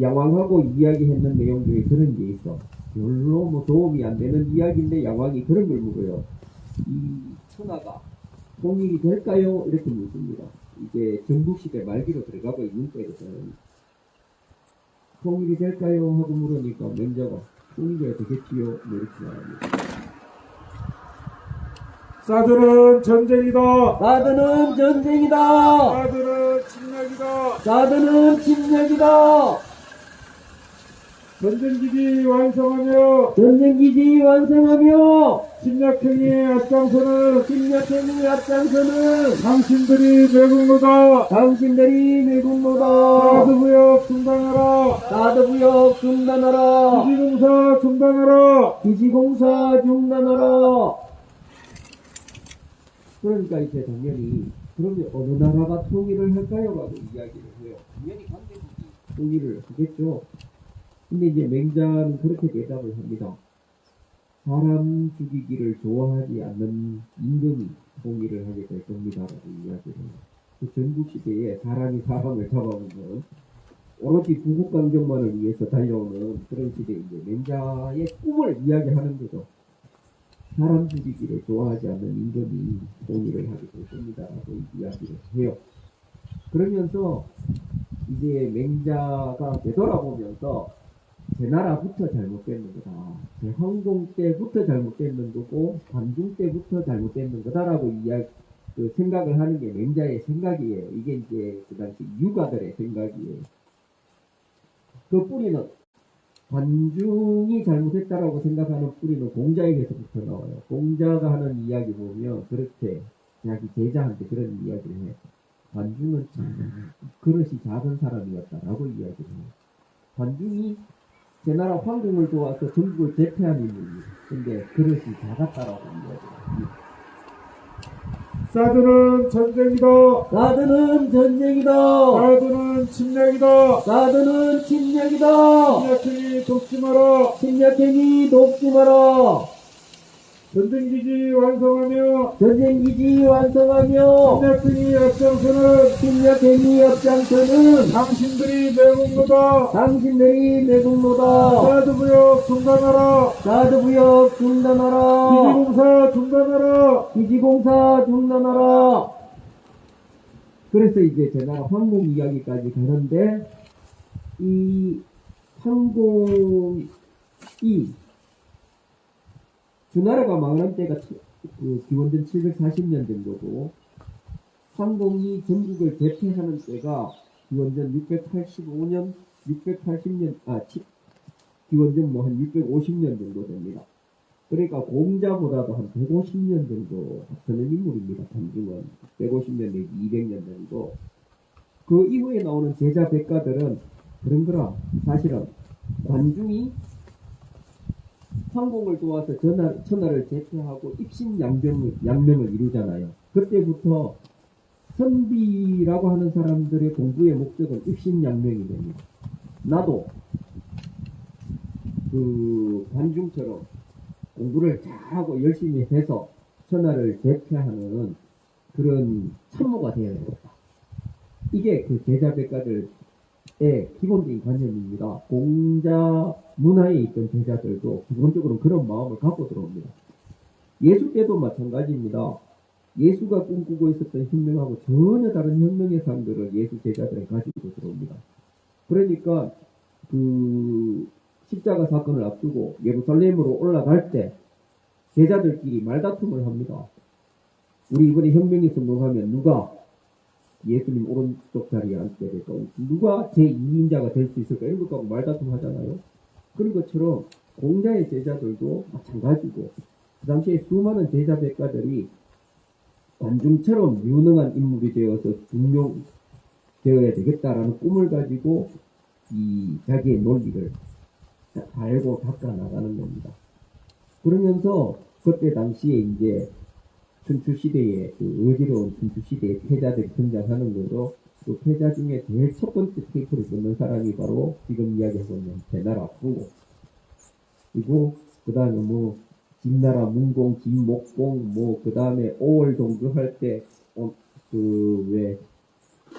Speaker 4: 양왕하고 이야기했는 내용 중에 그런 게 있어. 별로 뭐 도움이 안 되는 이야기인데 양왕이 그런 걸 물어요. 이 천하가 통일이 될까요? 이렇게 묻습니다. 이제 전국시대 말기로 들어가고 있는 때거든. 통일이 될까요? 하고 물으니까 맹자가 통일이 되겠지요? 뭐 이렇게 말합니다.
Speaker 2: 사드는 전쟁이다.
Speaker 1: 사드는 전쟁이다.
Speaker 2: 사드는 침략이다.
Speaker 1: 사드는 침략이다.
Speaker 2: 전쟁기지 완성하며
Speaker 1: 전쟁기지 완성하며
Speaker 2: 침략행위에 앞장서는
Speaker 1: 침략행위 앞장서는
Speaker 2: 당신들이 매국노다.
Speaker 1: 당신들이 매국노다.
Speaker 2: 사드부역 중단하라.
Speaker 1: 사드부역 중단하라.
Speaker 2: 기지공사 중단하라.
Speaker 1: 기지공사 중단하라.
Speaker 4: 그러니까 이제 당연히 그러면 어느 나라가 통일을 할까요? 라고 이야기를 해요. 당연히 강대국이 통일을 하겠죠. 근데 이제 맹자는 그렇게 대답을 합니다. 사람 죽이기를 좋아하지 않는 임금이 통일을 하게 될 겁니다라고 이야기를 해요. 그 전국시대에 사람이 사람을 잡아오는 오로지 구국강정만을 위해서 달려오는 그런 시대에 이제 맹자의 꿈을 이야기하는 거죠. 사람 죽이기를 좋아하지 않는 임금이 통일을 하게 될 겁니다라고 이야기를 해요. 그러면서 이제 맹자가 되돌아보면서 제 나라부터 잘못됐는 거다. 제 황공 때부터 잘못됐는 거고 관중 때부터 잘못됐는 거다라고 그 생각을 하는 게 맹자의 생각이에요. 이게 이제 그 당시 유가들의 생각이에요. 그 뿌리는 관중이 잘못했다라고 생각하는 뿌리는 공자에게서부터 나와요. 공자가 하는 이야기 보면 그렇게 자기 제자한테 그런 이야기를 해요. 관중은 그릇이 작은 사람이었다라고 이야기를 해요. 관중이 제 나라 황궁을 도와서 전국을 제패한 인물입니다. 근데 그릇이 작았다라고 이야기합니다.
Speaker 2: 사드는 전쟁이다.
Speaker 1: 사드는 전쟁이다.
Speaker 2: 사드는 침략이다.
Speaker 1: 사드는 침략이다.
Speaker 2: 침략행위 돕지 마라.
Speaker 1: 침략행위 돕지 마라.
Speaker 2: 전쟁기지 완성하며
Speaker 1: 전쟁기지 완성하며
Speaker 2: 침략행위 앞장서는
Speaker 1: 침략행위 앞장서는
Speaker 2: 당신들이 내공노다.
Speaker 1: 당신들이 내국노다.
Speaker 2: 사드부역 중단하라.
Speaker 1: 사드부역 중단하라.
Speaker 2: 기지공사 중단하라.
Speaker 1: 기지공사 중단하라. 그래서 이제 제가 황공 이야기까지 가는데 이 황공이 주나라가 망한 때가 그 기원전 740년 정도고 황공이 전국을 제패하는 때가 기원전 685년, 680년, 기원전 뭐 한 650년 정도 됩니다. 그러니까 공자보다도 한 150년 정도 앞서는 인물입니다. 관중은 150년 내지 200년 정도. 그 이후에 나오는 제자 백가들은 그런 거라. 사실은 관중이 황공을 도와서 천하를 제패하고 입신양명을 이루잖아요. 그때부터 선비라고 하는 사람들의 공부의 목적은 입신양명이 됩니다. 나도 그 관중처럼 공부를 잘하고 열심히 해서 천하를 제패하는 그런 참모가 되어야겠다. 이게 그 제자 백가들의 기본적인 관념입니다. 공자 문화에 있던 제자들도 기본적으로 그런 마음을 갖고 들어옵니다. 예수 때도 마찬가지입니다. 예수가 꿈꾸고 있었던 혁명하고 전혀 다른 혁명의 삶들을 예수 제자들은 가지고 들어옵니다. 그러니까 그 십자가 사건을 앞두고 예루살렘으로 올라갈 때 제자들끼리 말다툼을 합니다. 우리 이번에 혁명이 성공하면 누가 예수님 오른쪽 자리에 앉게 될까? 누가 제2인자가 될 수 있을까? 이런 것하고 말다툼 하잖아요. 그런 것처럼 공자의 제자들도 마찬가지고 그 당시에 수많은 제자 백가들이 관중처럼 유능한 인물이 되어서 중용되어야 되겠다라는 꿈을 가지고 이 자기의 논리를 달고 닦아 나가는 겁니다. 그러면서 그때 당시에 이제 춘추시대에 그 어지러운 춘추시대에 패자들이 등장하는 거로 그 패자 중에 제일 첫 번째 테이프를 끊는 사람이 바로 지금 이야기하고 있는 제나라 황공. 그리고 그 다음에 뭐 진나라 문공, 진목공, 뭐 그 다음에 오월동주 할 때 그 왜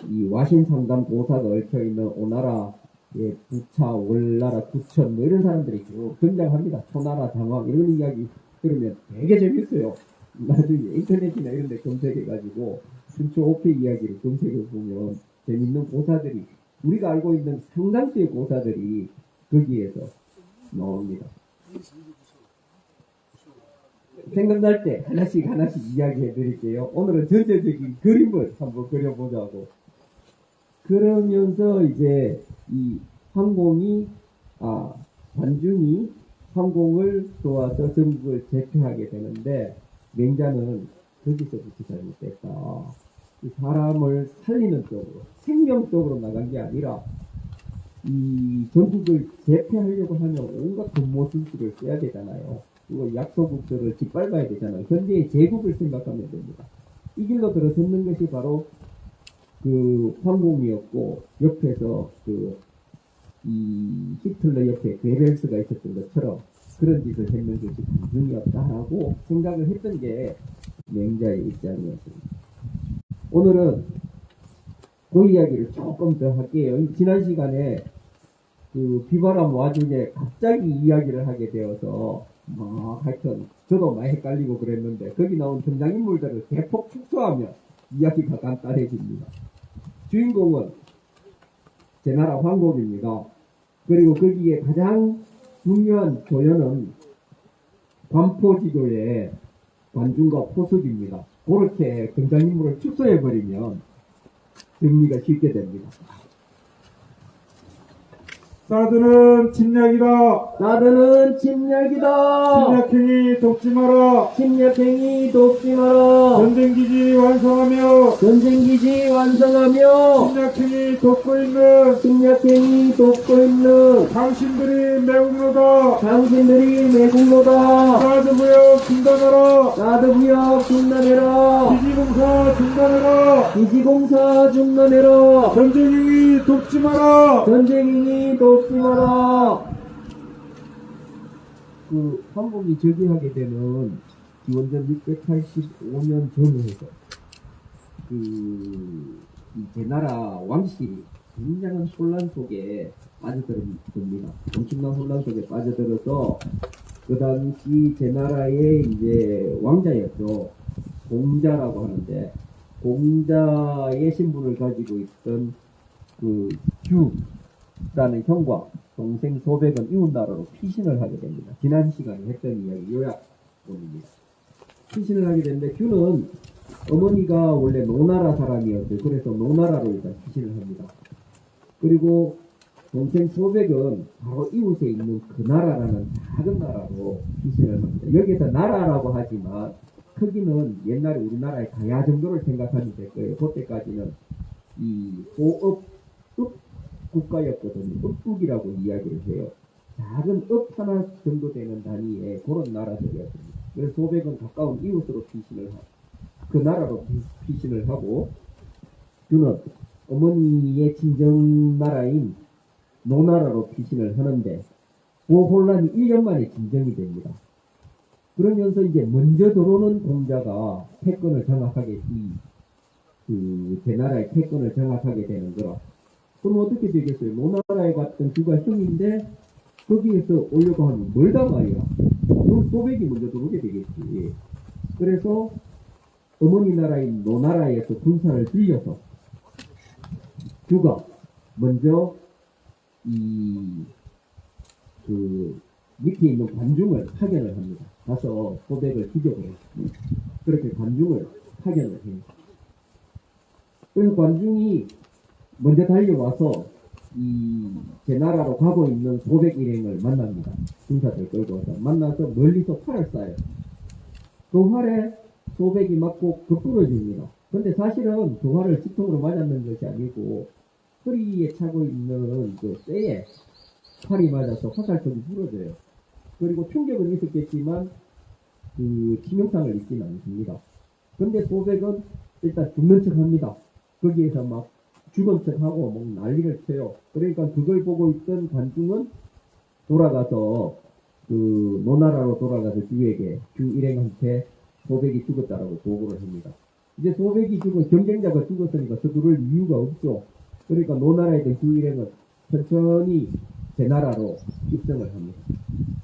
Speaker 1: 이 와신상담 고사가 얽혀있는 오나라의 부차, 월나라, 구천 뭐 이런 사람들이 쭉 등장합니다. 초나라 장황 이런 이야기 들으면 되게 재밌어요. 나중에 인터넷이나 이런 데 검색해가지고 춘추 오패 이야기를 검색해보면 재밌는 고사들이 우리가 알고 있는 상당수의 고사들이 거기에서 나옵니다. 생각날 때 하나씩 이야기해 드릴게요. 오늘은 전체적인 그림을 한번 그려보자고. 그러면서 이제 이 관중이 황공을 도와서 전국을 제패하게 되는데 맹자는 거기서부터 잘못됐다. 이 사람을 살리는 쪽으로, 생명 쪽으로 나간 게 아니라 이 전국을 제패하려고 하면 온갖 근모술수를 써야 되잖아요. 그리고 약소국들을 짓밟아야 되잖아요. 현재의 제국을 생각하면 됩니다. 이 길로 들어섰는 것이 바로 그 황공이었고, 옆에서 이 히틀러 옆에 괴벨스가 있었던 것처럼 그런 짓을 했는 것이 단순이었다라고 생각을 했던 게 맹자의 입장이었습니다. 오늘은 그 이야기를 조금 더 할게요. 지난 시간에 그 비바람 와중에 갑자기 이야기를 하게 되어서 하여튼 저도 많이 헷갈리고 그랬는데 거기 나온 등장인물들을 대폭 축소하면 이야기가 간단해집니다. 주인공은 제나라 황곡입니다. 그리고 거기에 가장 중요한 조연은 관포지도의 관중과 포석입니다. 그렇게 등장인물을 축소해버리면 정리가 쉽게 됩니다.
Speaker 2: 사드는 침략이다.
Speaker 1: 나드는 침략이다.
Speaker 2: 침략행위 돕지 마라.
Speaker 1: 침략행위 돕지 마라.
Speaker 2: 전쟁기지 완성하며
Speaker 1: 전쟁기지 완성하며
Speaker 2: 침략행위 돕고 있는
Speaker 1: 침략행위 돕고 있는
Speaker 2: 당신들이 매국노다.
Speaker 1: 당신들이 매국노다.
Speaker 2: 사드무역 중단하라.
Speaker 1: 나드무역 중단해라.
Speaker 2: 기지공사 중단하라.
Speaker 1: 기지공사 중단해라.
Speaker 2: 전쟁행위 돕지 마라.
Speaker 1: 전쟁행위 돕지 마라. 그 황공이 즉위하게 되는 기원전 685년 전후 해서 이 제나라 왕실이 굉장한 혼란 속에 빠져들었습니다. 엄청난 혼란 속에 빠져들어서 그 당시 제나라의 이제 왕자였죠. 공자라고 하는데 공자의 신분을 가지고 있던 그 규라는 형과 동생 소백은 이웃나라로 피신을 하게 됩니다. 지난 시간에 했던 이야기 요약본입니다. 피신을 하게 되는데 규는 어머니가 원래 노나라 사람이었어요. 그래서 노나라로 일단 피신을 합니다. 그리고 동생 소백은 바로 이웃에 있는 그 나라라는 작은 나라로 피신을 합니다. 여기에서 나라라고 하지만 크기는 옛날에 우리나라의 가야 정도를 생각하면 될 거예요. 그때까지는 이 소읍 국가였거든요. 읍국이라고 이야기를 해요. 작은 읍 하나 정도 되는 단위의 그런 나라들이었습니다. 그래서 소백은 가까운 이웃으로 피신을 하고 그 나라로 피신을 하고 그는 어머니의 친정 나라인 노나라로 피신을 하는데 그 혼란이 1년 만에 진정이 됩니다. 그러면서 이제 먼저 들어오는 공자가 패권을 장악하게 제나라의 패권을 장악하게 되는 거라. 그럼 어떻게 되겠어요? 노나라에 갔던 규가 형인데 거기에서 오려고 하면 멀다 말이야. 그럼 소백이 먼저 들어오게 되겠지. 그래서 어머니 나라인 노나라에서 군사를 빌려서 규가 먼저 밑에 있는 관중을 파견을 합니다. 가서 소백을 죽여버려요. 그렇게 관중을 파견을 해요. 그래서 관중이 먼저 달려와서 제나라로 가고 있는 소백 일행을 만납니다. 군사들 끌고 와서 만나서 멀리서 활을 쏴요. 그 활에 소백이 맞고 급부러집니다. 근데 사실은 그 활을 직통으로 맞았는 것이 아니고 허리에 차고 있는 그 쇠에 활이 맞아서 화살촉이 부러져요. 그리고 충격은 있었겠지만 치명상을 입지는 않습니다. 근데 소백은 일단 죽는 척 합니다. 거기에서 막 죽은 척하고 막 난리를 쳐요. 그러니까 그걸 보고 있던 관중은 돌아가서 노나라로 돌아가서 규 일행한테 소백이 죽었다라고 보고를 합니다. 이제 소백이 경쟁자가 죽었으니까 서두를 이유가 없죠. 그러니까 노나라에 있던 규 일행은 천천히 제나라로 입성을 합니다.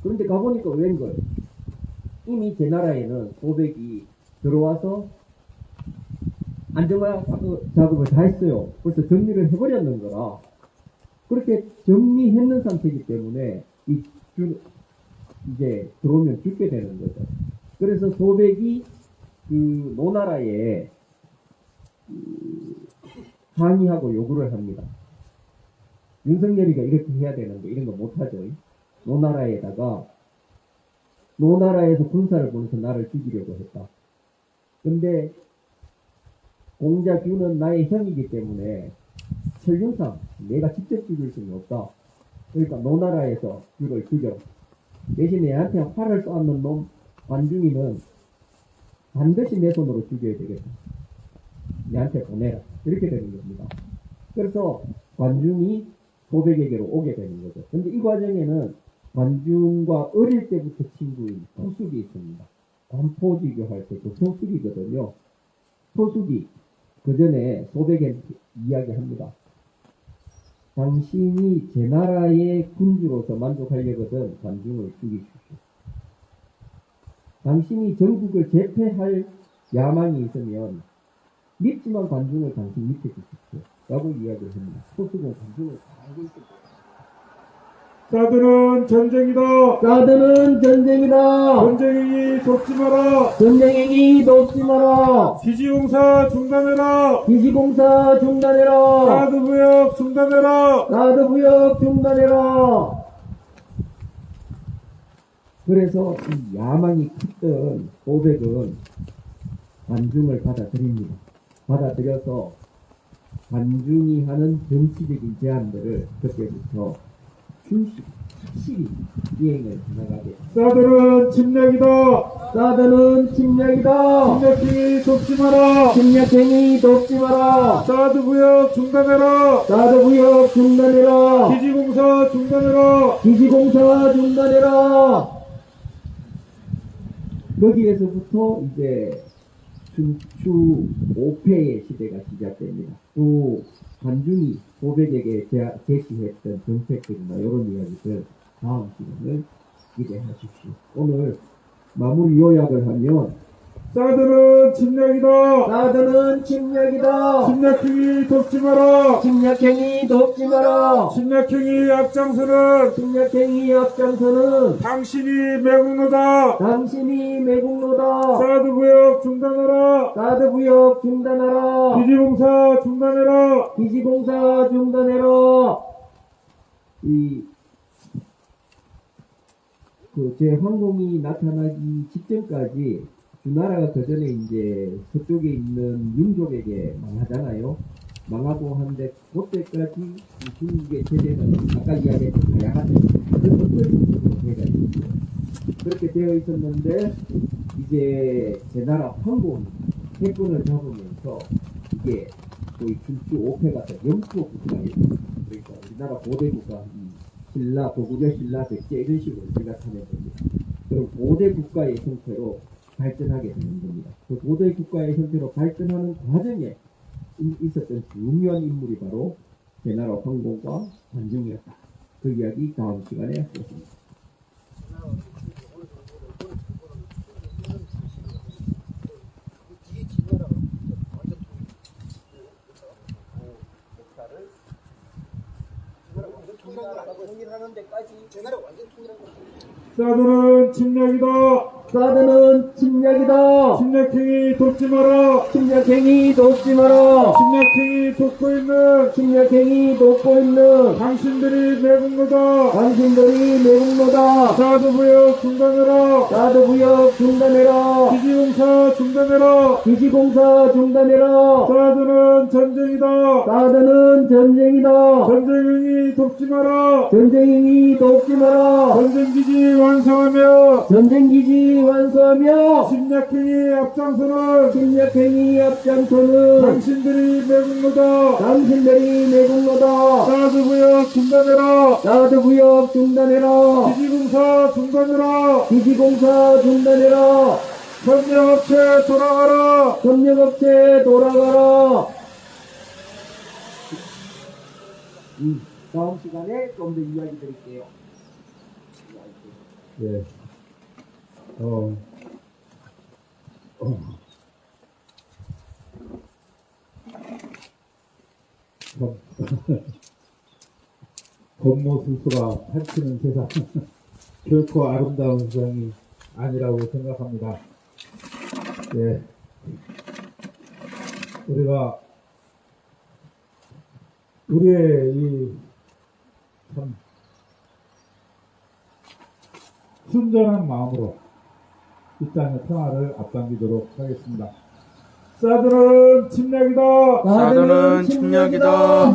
Speaker 1: 그런데 가보니까 웬걸 이미 제나라에는 소백이 들어와서 안정화 작업을 다 했어요. 벌써 정리를 해버렸는 거라. 그렇게 정리했는 상태이기 때문에 이제 들어오면 죽게 되는 거죠. 그래서 소백이 노나라에 항의하고 요구를 합니다. 윤석열이가 이렇게 해야 되는데 이런 거 못하죠. 노나라에서 군사를 보내서 나를 죽이려고 했다. 근데 공자 규는 나의 형이기 때문에 철륜상 내가 직접 죽일 수는 없다. 그러니까 노나라에서 규를 죽여. 대신 얘한테 활을 쏘는 놈 관중이는 반드시 내 손으로 죽여야 되겠다. 내한테 보내라. 이렇게 되는 겁니다. 그래서 관중이 소백에게로 오게 되는 거죠. 근데 이 과정에는 관중과 어릴 때부터 친구인 소숙이 있습니다. 관포지교 할 때 그 소숙이거든요. 소숙이 그 전에 소백에 이야기합니다. 당신이 제 나라의 군주로서 만족하려거든 관중을 죽이십시오. 당신이 전국을 제패할 야망이 있으면 밉지만 관중을 당신 밑에 주십시오. 라고 이야기를 합니다. 소숙은 관중을 다 알고 있습니다.
Speaker 2: 사드는 전쟁이다.
Speaker 1: 사드는 전쟁이다.
Speaker 2: 전쟁행위 돕지 마라.
Speaker 1: 전쟁행위 돕지 마라.
Speaker 2: 기지공사 중단해라.
Speaker 1: 기지공사 중단해라.
Speaker 2: 사드 부역 중단해라.
Speaker 1: 사드 부역 중단해라. 그래서 이 야망이 컸던 소백은 관중을 받아들입니다. 받아들여서 관중이 하는 정치적인 제안들을 그때부터 확실히 이행을 해나가게.
Speaker 2: 사드는 침략이다.
Speaker 1: 사드는 침략이다.
Speaker 2: 침략행위 돕지 마라.
Speaker 1: 침략행위 돕지 마라.
Speaker 2: 사드 부역 중단해라.
Speaker 1: 사드 부역 중단해라.
Speaker 2: 기지공사 중단해라.
Speaker 1: 기지공사 중단해라. 거기에서부터 이제 춘추 5패의 시대가 시작됩니다. 또 관중이 소백에게 제시했던 정책들이나 이런 이야기들 다음 시간을 기대하십시오. 오늘 마무리 요약을 하면
Speaker 2: 사드는 침략이다.
Speaker 1: 사드는 침략이다.
Speaker 2: 침략행위 돕지 마라.
Speaker 1: 침략행위 돕지 마라.
Speaker 2: 침략행위 앞장서는
Speaker 1: 침략행위 앞장서는
Speaker 2: 당신이 매국노다.
Speaker 1: 당신이 매국노다.
Speaker 2: 사드 부역 중단하라.
Speaker 1: 사드 부역 중단하라.
Speaker 2: 기지공사 중단해라.
Speaker 1: 기지공사 중단해라. 제 황공이 나타나기 직전까지 주나라가 그 전에 이제 서쪽에 있는 민족에게 망하잖아요. 망하고 한데 그때까지 중국의 체제는 아까 이야기했던 다양한 그런 것들이 그렇게 되어 있었는데 이제 제 나라 황공이 패권을 잡으면서 이게 거의 춘추 5패 같은 영토 국가예요. 그러니까 우리나라 고대 국가 신라, 고구려 신라, 백제 이런 식으로 생각하면 됩니다. 그럼 고대 국가의 형태로 발전하게 되는 겁니다. 그 고대 국가의 형태로 발전하는 과정에 있었던 중요한 인물이 바로 제나라 황공과 관중이었다. 그 이야기 다음 시간에 하겠습니다.
Speaker 5: 통일하는 데까지 제나라 완전 통일한 거죠.
Speaker 2: 사드는 침략이다.
Speaker 1: 사드는 침략이다.
Speaker 2: 침략행위 돕지 마라.
Speaker 1: 침략행위 돕지 마라.
Speaker 2: 침략행위 돕고 있는
Speaker 1: 침략행위 돕고 있는
Speaker 2: 당신들이 매국노다.
Speaker 1: 당신들이 매국노다.
Speaker 2: 사드 부역 중단해라.
Speaker 1: 사드 부역 중단해라.
Speaker 2: 기지공사 중단해라.
Speaker 1: 기지공사 중단해라.
Speaker 2: 사드는 전쟁이다.
Speaker 1: 사드는 전쟁이다.
Speaker 2: 전쟁행위 돕지 마라.
Speaker 1: 전쟁행위 돕지 마라.
Speaker 2: 전쟁기지 완성하며
Speaker 1: 전쟁기지 완수하며
Speaker 2: 침략행위 앞장서는
Speaker 1: 침략행위 앞장서는
Speaker 2: 당신들이 매국노다.
Speaker 1: 당신들이 매국노다.
Speaker 2: 사드 부역 중단해라.
Speaker 1: 사드 부역 중단해라.
Speaker 2: 기지공사 중단해라.
Speaker 1: 기지공사 중단해라.
Speaker 2: 협력업체 돌아가라.
Speaker 1: 협력업체 돌아가라. 다음 시간에 좀 더 이야기 드릴게요.
Speaker 2: 예. 겉모술수가 판치는 세상. 결코 아름다운 세상이 아니라고 생각합니다. 예. 우리가, 우리의 참, 순전한 마음으로 이 땅의 평화를 앞당기도록 하겠습니다. 사드는 침략이다.
Speaker 1: 사드는 침략이다.